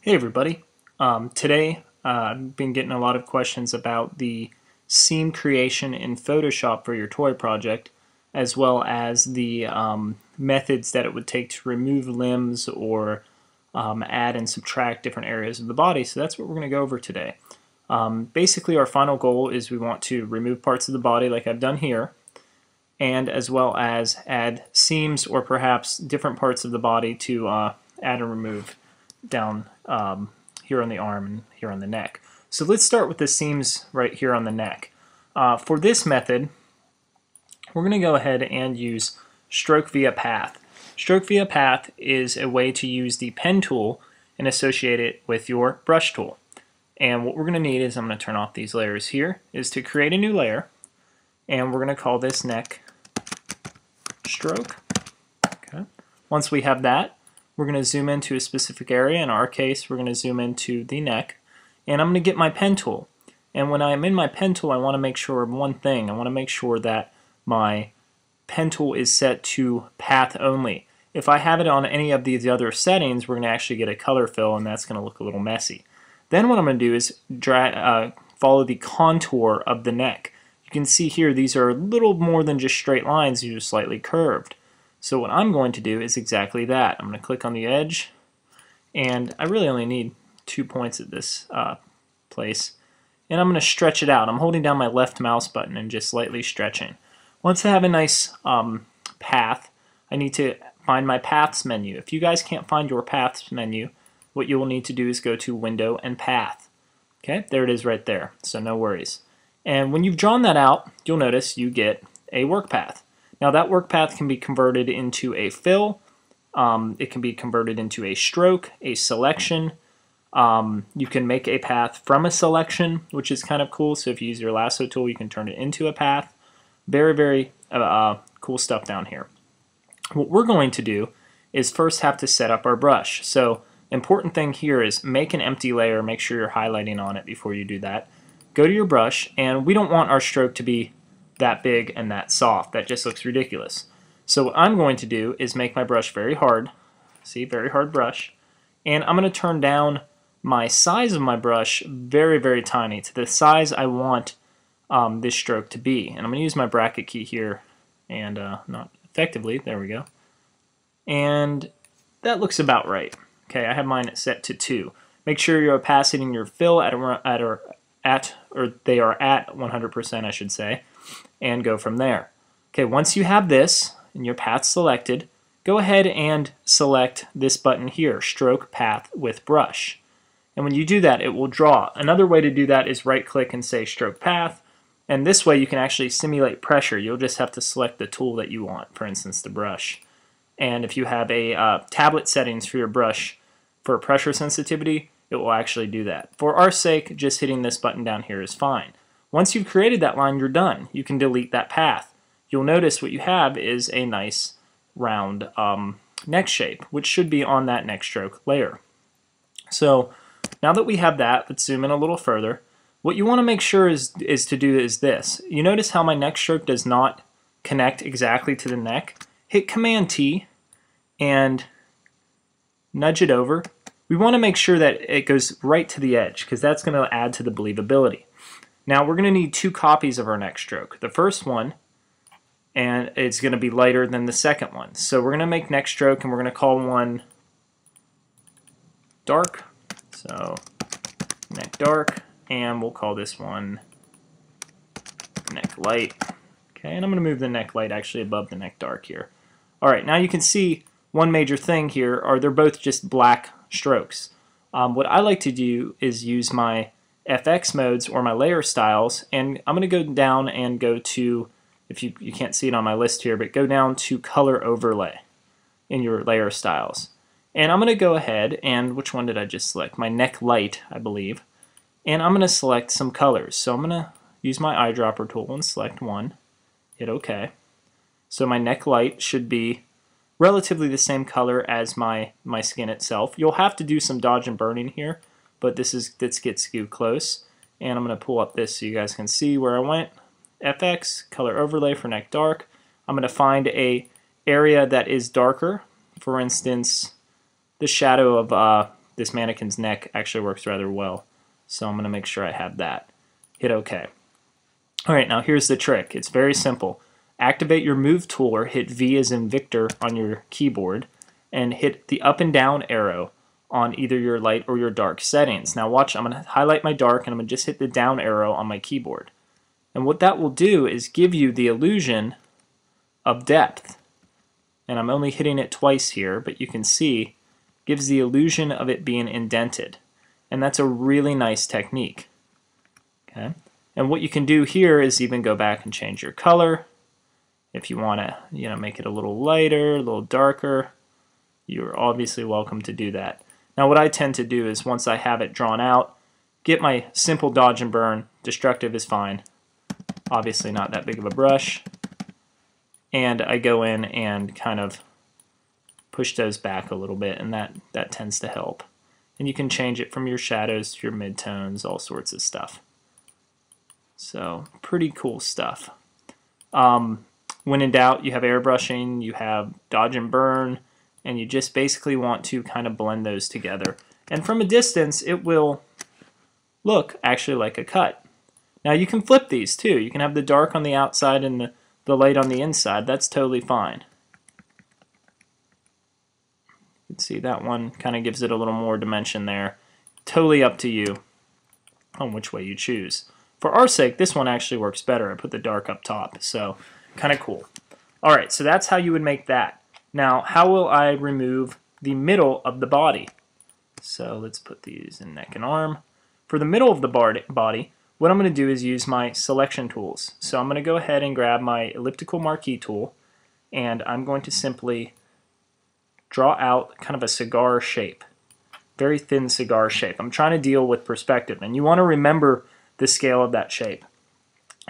Hey everybody. Today I've been getting a lot of questions about the seam creation in Photoshop for your toy project, as well as the methods that it would take to remove limbs or add and subtract different areas of the body. So that's what we're going to go over today. Basically our final goal is we want to remove parts of the body like I've done here, and as well as add seams or perhaps different parts of the body to add and remove down here on the arm and here on the neck. So let's start with the seams right here on the neck. For this method, we're going to go ahead and use stroke via path. Stroke via path is a way to use the pen tool and associate it with your brush tool. And what we're going to need is, I'm going to turn off these layers here, is to create a new layer, and we're going to call this neck stroke. Okay. Once we have that, we're going to zoom into a specific area. In our case, we're going to zoom into the neck, and I'm going to get my pen tool. And when I'm in my pen tool, I want to make sure of one thing. I want to make sure that my pen tool is set to path only. If I have it on any of these other settings, we're going to actually get a color fill, and that's going to look a little messy. Then what I'm going to do is follow the contour of the neck. You can see here these are a little more than just straight lines, these are slightly curved. So what I'm going to do is exactly that. I'm going to click on the edge, and I really only need 2 points at this place, and I'm going to stretch it out. I'm holding down my left mouse button and just slightly stretching. Once I have a nice path, I need to find my paths menu. If you guys can't find your paths menu, what you will need to do is go to Window and Path. Okay, there it is right there, so no worries. And when you've drawn that out, you'll notice you get a work path. Now that work path can be converted into a fill, it can be converted into a stroke, a selection. You can make a path from a selection, which is kind of cool. So if you use your lasso tool, you can turn it into a path. Very, very cool stuff down here. What we're going to do is first have to set up our brush. So important thing here is make an empty layer, make sure you're highlighting on it before you do that. Go to your brush, and we don't want our stroke to be that big and that soft. That just looks ridiculous. So what I'm going to do is make my brush very hard. See, very hard brush. And I'm going to turn down my size of my brush very, very tiny to the size I want this stroke to be. And I'm going to use my bracket key here, and not effectively, there we go. And that looks about right. Okay, I have mine set to 2. Make sure your opacity and your fill they are at 100%, I should say, and go from there. Okay, once you have this and your path selected, go ahead and select this button here, Stroke Path with Brush. And when you do that, it will draw. Another way to do that is right-click and say Stroke Path, and this way you can actually simulate pressure. You'll just have to select the tool that you want, for instance, the brush. And if you have a tablet settings for your brush for pressure sensitivity, it will actually do that. For our sake, just hitting this button down here is fine. Once you've created that line, you're done. You can delete that path. You'll notice what you have is a nice round neck shape, which should be on that neck stroke layer. So now that we have that, let's zoom in a little further. What you want to make sure is to do is this. You notice how my neck stroke does not connect exactly to the neck? Hit Command T and nudge it over. We want to make sure that it goes right to the edge, because that's going to add to the believability. Now we're going to need 2 copies of our neck stroke. The first one, and it's going to be lighter than the second one. So we're going to make neck stroke, and we're going to call one dark. So neck dark, and we'll call this one neck light. Okay, and I'm going to move the neck light actually above the neck dark here. All right, now you can see one major thing here are they're both just black strokes. What I like to do is use my FX modes or my layer styles, and I'm going to go down and go to, if you can't see it on my list here, but go down to color overlay in your layer styles. And I'm going to go ahead and, which one did I just select? My neck light, I believe. And I'm going to select some colors. So I'm going to use my eyedropper tool and select one, hit OK. So my neck light should be relatively the same color as my skin itself. You'll have to do some dodge and burning here, but this gets you close. And I'm going to pull up this so you guys can see where I went. FX, color overlay for neck dark. I'm going to find a area that is darker. For instance, the shadow of this mannequin's neck actually works rather well. So I'm going to make sure I have that. Hit OK. Alright, now here's the trick. It's very simple. Activate your Move tool, or hit V as in Victor on your keyboard, and hit the up and down arrow on either your light or your dark settings. Now watch, I'm going to highlight my dark and I'm going to just hit the down arrow on my keyboard. And what that will do is give you the illusion of depth. And I'm only hitting it twice here, but you can see gives the illusion of it being indented. And that's a really nice technique. Okay. And what you can do here is even go back and change your color. If you want to, make it a little lighter, a little darker, you're obviously welcome to do that. Now what I tend to do is once I have it drawn out, get my simple dodge and burn. Destructive is fine. Obviously not that big of a brush. And I go in and kind of push those back a little bit, and that tends to help. And you can change it from your shadows to your midtones, all sorts of stuff. So pretty cool stuff. When in doubt, you have airbrushing, you have dodge and burn, and you just basically want to kind of blend those together. And from a distance, it will look actually like a cut. Now you can flip these too. You can have the dark on the outside and the light on the inside. That's totally fine. You can see that one kind of gives it a little more dimension there. Totally up to you on which way you choose. For our sake, this one actually works better. I put the dark up top, so kind of cool. Alright, so that's how you would make that. Now, how will I remove the middle of the body? So let's put these in neck and arm. For the middle of the body, what I'm going to do is use my selection tools. So I'm going to go ahead and grab my elliptical marquee tool, and I'm going to simply draw out kind of a cigar shape. Very thin cigar shape. I'm trying to deal with perspective, and you want to remember the scale of that shape.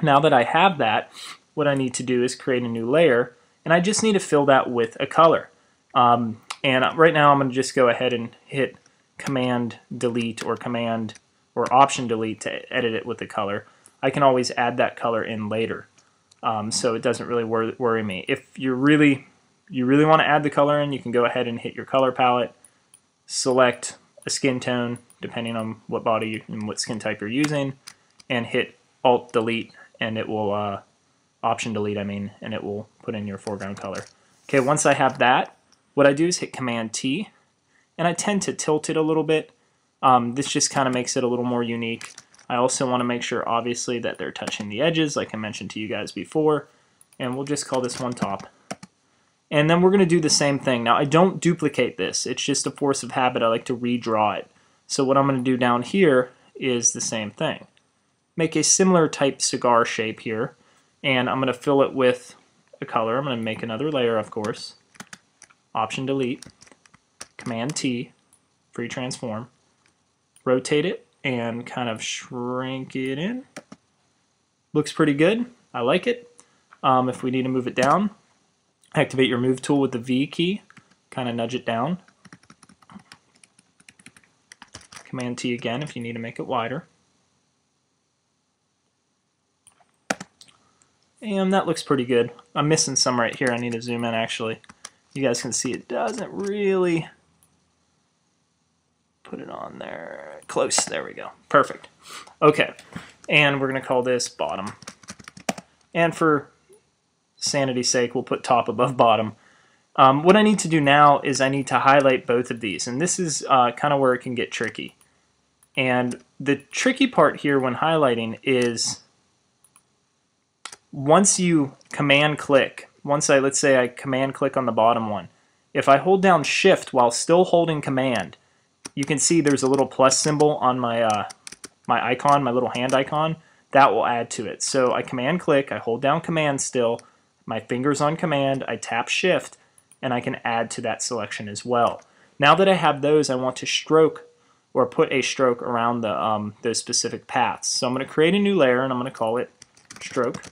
Now that I have that, what I need to do is create a new layer, and I just need to fill that with a color. And right now I'm going to just go ahead and hit Command Delete or Command or Option Delete to edit it with the color. I can always add that color in later, so it doesn't really worry me. If you really want to add the color in, you can go ahead and hit your color palette, select a skin tone depending on what body and what skin type you're using, and hit Alt Delete, and it will Option Delete, and it will put in your foreground color. Okay, once I have that, what I do is hit Command T, and I tend to tilt it a little bit. This just kind of makes it a little more unique. I also want to make sure, obviously, that they're touching the edges, like I mentioned to you guys before, and we'll just call this one top. And then we're going to do the same thing. Now, I don't duplicate this. It's just a force of habit. I like to redraw it. So what I'm going to do down here is the same thing. Make a similar type cigar shape here, and I'm going to fill it with a color. I'm going to make another layer, of course. Option Delete, Command T, free transform, rotate it, and kind of shrink it in. Looks pretty good. I like it. If we need to move it down, activate your Move tool with the V key, kind of nudge it down. Command T again if you need to make it wider. And that looks pretty good. I'm missing some right here. I need to zoom in actually. You guys can see it doesn't really put it on there. Close. There we go. Perfect. Okay. And we're going to call this bottom. And for sanity's sake, we'll put top above bottom. What I need to do now is I need to highlight both of these. And this is kind of where it can get tricky. And the tricky part here when highlighting is once you command click, let's say I command click on the bottom one, if I hold down shift while still holding command, you can see there's a little plus symbol on my my icon, my little hand icon. That will add to it. So I command click, I hold down command still, my fingers on command, I tap shift, and I can add to that selection as well. Now that I have those, I want to stroke or put a stroke around the those specific paths. So I'm going to create a new layer and I'm going to call it stroke.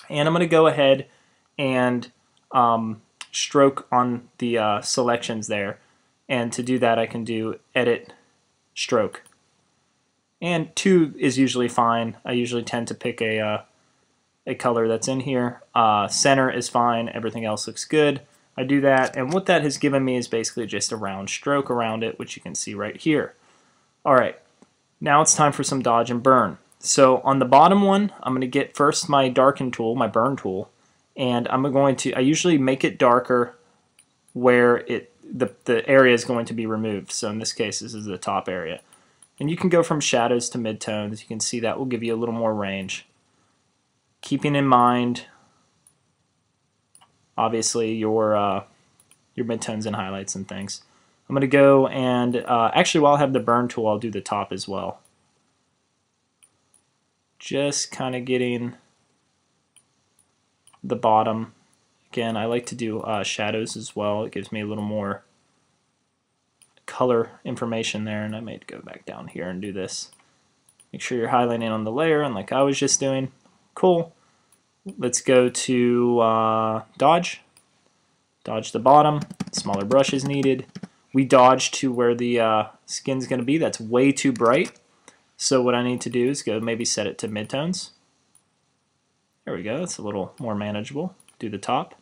And I'm going to go ahead and stroke on the selections there. And to do that, I can do edit stroke. And 2 is usually fine. I usually tend to pick a color that's in here. Center is fine. Everything else looks good. I do that, and what that has given me is basically just a round stroke around it, which you can see right here. Alright, now it's time for some dodge and burn. So on the bottom one, I'm going to get first my darken tool, my burn tool, and I usually make it darker where the area is going to be removed. So in this case, this is the top area. And you can go from shadows to midtones. You can see that will give you a little more range. Keeping in mind, obviously, your midtones and highlights and things. I'm going to go and, actually while I have the burn tool, I'll do the top as well. Just kind of getting the bottom. Again, I like to do shadows as well. It gives me a little more color information there, and I may go back down here and do this. Make sure you're highlighting on the layer, and like I was just doing. Cool. Let's go to dodge. Dodge the bottom. Smaller brush is needed. We dodge to where the skin's going to be. That's way too bright. So what I need to do is go maybe set it to midtones. There we go. It's a little more manageable. Do the top.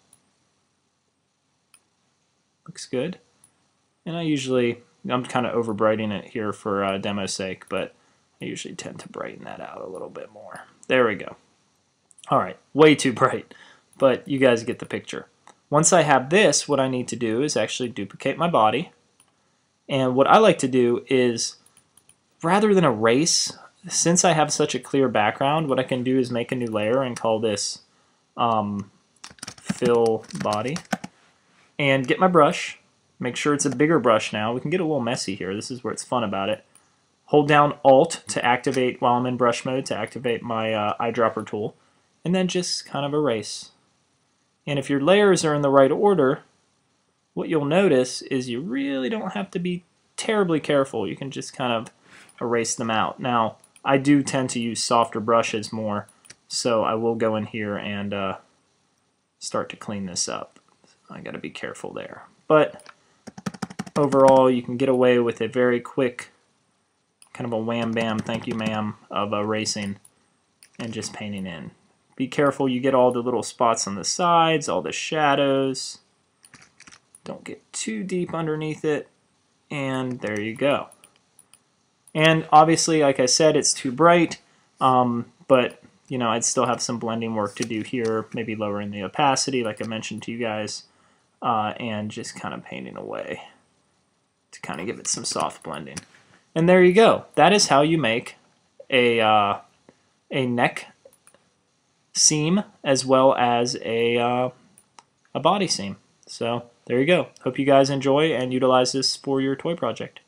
Looks good. And I'm kind of over brightening it here for demo's sake, but I usually tend to brighten that out a little bit more. There we go. Alright, way too bright, but you guys get the picture. Once I have this, what I need to do is actually duplicate my body. And what I like to do is, rather than erase, since I have such a clear background, what I can do is make a new layer and call this fill body. And get my brush. Make sure it's a bigger brush now. We can get a little messy here. This is where it's fun about it. Hold down Alt to activate, while I'm in brush mode, to activate my eyedropper tool. And then just kind of erase. And if your layers are in the right order, what you'll notice is you really don't have to be terribly careful. You can just kind of erase them out. Now, I do tend to use softer brushes more, so I will go in here and start to clean this up. I got to be careful there. But overall, you can get away with a very quick, kind of a wham bam, thank you ma'am, of erasing and just painting in. Be careful you get all the little spots on the sides, all the shadows. Don't get too deep underneath it. And there you go. And obviously, like I said, it's too bright, but you know, I'd still have some blending work to do here, maybe lowering the opacity like I mentioned to you guys, and just kind of painting away to kind of give it some soft blending. And there you go. That is how you make a neck seam as well as a body seam. So there you go. Hope you guys enjoy and utilize this for your toy project.